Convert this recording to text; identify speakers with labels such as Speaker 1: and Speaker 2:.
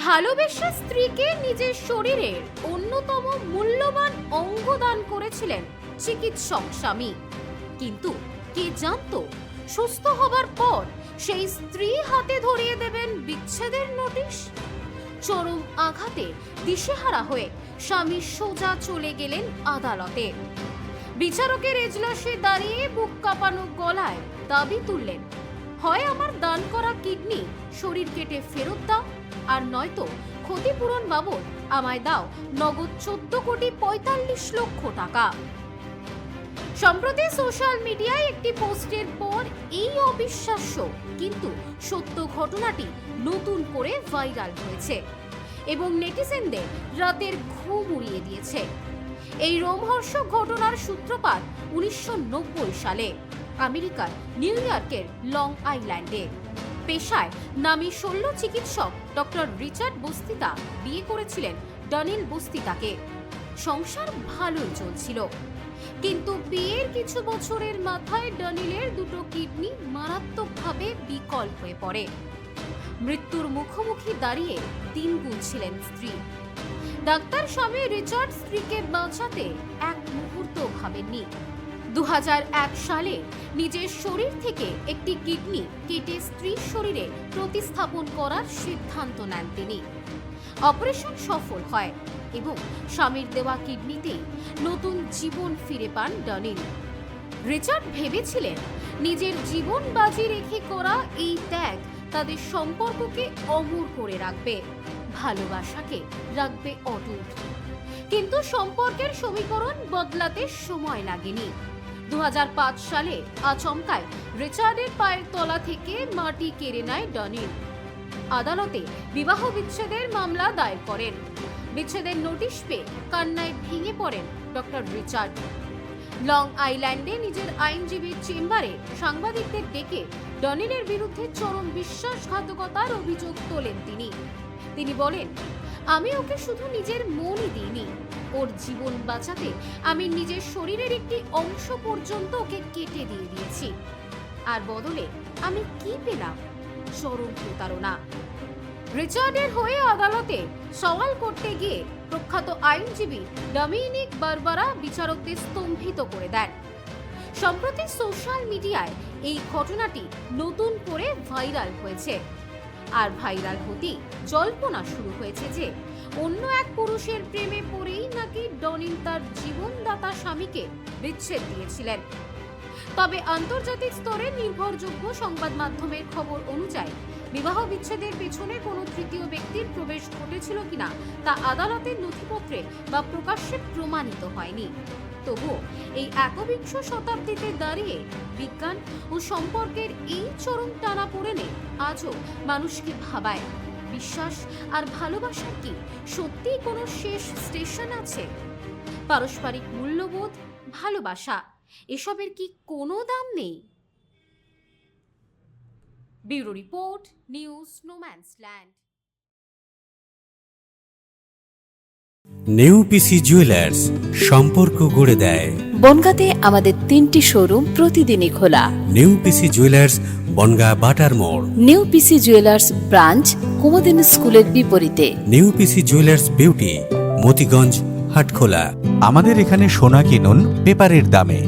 Speaker 1: ভালোবেসে স্ত্রীকে নিজের শরীরের অন্যতম মূল্যবান অঙ্গ দান করেছিলেন চিকিৎসক স্বামী। কিন্তু কে জানতো সুস্থ হবার পর সেই স্ত্রী হাতে ধরিয়ে দেবেন বিচ্ছেদের নোটিশ। চরম আঘাতে দিশেহারা হয়ে স্বামী সোজা চলে গেলেন আদালতে। বিচারকের এজলাসে দাঁড়িয়ে বুক কাঁপানো গলায় দাবি তুললেন, হয় আমার দান করা কিডনি শরীর কেটে ফেরত দাও, আর নয়তো ক্ষতিপূরণ বাবদ আমায় দাও নগদ 14,45,00,000 টাকা। সম্প্রতি সোশ্যাল মিডিয়ায় একটি পোস্টের পর এই অবিশ্বাস্য কিন্তু সত্য ঘটনাটি নতুন করে ভাইরাল হয়েছে এবং নেটিজেনদের রাতের ঘুম উড়িয়ে দিয়েছে। এই রোমহর্ষক ঘটনার সূত্রপাত 1990 সালে আমেরিকার নিউ ইয়র্কের লং আইল্যান্ডে। পেশায় নামী শল্য চিকিৎসক ডক্টর রিচার্ড বস্তিতা বিয়ে করেছিলেন ডনিল বস্তিতাকে। সংসার ভালোই চলছিল, কিন্তু বিয়ের কিছু বছরের মাথায় ডনিলের দুটো কিডনি মারাত্মকভাবে বিকল হয়ে পড়ে। মৃত্যুর মুখোমুখি দাঁড়িয়ে দিন গুনছিলেন স্ত্রী। ডাক্তার স্বামী রিচার্ড স্ত্রীকে বাঁচাতে এক মুহূর্ত ভাবেননি। 2001 সালে নিজের শরীর থেকে একটি কিডনি কেটে স্ত্রীর শরীরে প্রতিস্থাপন করার সিদ্ধান্ত নেন তিনি। অপারেশন সফল হয় এবং স্বামীর দেওয়া কিডনিতেই নতুন জীবন ফিরে পান ডনিল। রিচার্ড ভেবেছিলেন নিজের জীবন বাজি রেখে করা এই ত্যাগ তাদের সম্পর্ককে অমর করে রাখবে, ভালোবাসাকে রাখবে অটুট। কিন্তু সম্পর্কের সমীকরণ বদলাতে সময় লাগেনি। 2005 সালে আচমকায় রিচার্ডের পায়ের তলা থেকে মাটি কেড়ে নেয় ডনিল। আদালতে বিবাহ বিচ্ছেদের মামলা দায়ের করেন। বিচ্ছেদের নোটিশ পেয়ে কান্নায় ভেঙে পড়েন ডক্টর রিচার্ড। লং আইল্যান্ডে নিজের আইনজীবীর চেম্বারে সাংবাদিকদের ডেকে ডনিলের বিরুদ্ধে চরম বিশ্বাসঘাতকতার অভিযোগ তোলেন তিনি বলেন, আমি ওকে শুধু নিজের মনই দিইনি, ওর জীবন বাঁচাতে আমি নিজের শরীরের একটি অংশ পর্যন্ত ওকে কেটে দিয়ে দিয়েছি। আর বদলে আমি কি পেলাম? চরম প্রতারণা। রিচার্ডের হয়ে আদালতে সওয়াল করতে গিয়ে প্রখ্যাত আইনজীবী ডমিনিক বারবারা বিচারকদের স্তম্ভিত করে দেন। সম্প্রতি সোশ্যাল মিডিয়ায় এই ঘটনাটি নতুন করে ভাইরাল হয়েছে। আর ভাইরাল হতেই জল্পনা শুরু হয়েছে যে অন্য এক পুরুষের প্রেমে পড়েই নাকি ডনিল তার জীবনদাতা স্বামীকে বিচ্ছেদ দিয়েছিলেন। তবে আন্তর্জাতিক স্তরে নির্ভরযোগ্য সংবাদ মাধ্যমের খবর অনুযায়ী বিবাহ বিচ্ছেদের পেছনে কোনো তৃতীয় ব্যক্তির প্রবেশ ঘটেছিল কিনা তা আদালতের নথিপত্রে বা প্রকাশ্যে প্রমাণিত হয়নি। তবুও এই একবিংশ শতাব্দীতে দাঁড়িয়ে বিজ্ঞান ও সম্পর্কের এই চরম টানাপোড়েনে আজও মানুষকে ভাবায়, বিশ্বাস আর ভালোবাসার কি সত্যিই কোনো শেষ স্টেশন আছে? পারস্পরিক মূল্যবোধ, ভালোবাসা এসবের কি কোনো দাম নেই? Bureau report, news no man's land.
Speaker 2: নেউপিসি জুয়েলার্স, সম্পর্ক গড়ে দেয়।
Speaker 3: বনগাঁতে আমাদের 3টি শোরুম প্রতিদিনই খোলা।
Speaker 2: নেউপিসি জুয়েলার্স, বনগাঁ বাটার মোড়।
Speaker 3: নেউপিসি জুয়েলার্স ব্রাঞ্চ কুমুদিনী স্কুলের বিপরীতে।
Speaker 2: নেউপিসি জুয়েলার্স বিউটি, মতিগঞ্জ, হাটখোলা।
Speaker 4: আমাদের এখানে সোনা কিনুন পেপারের দামে।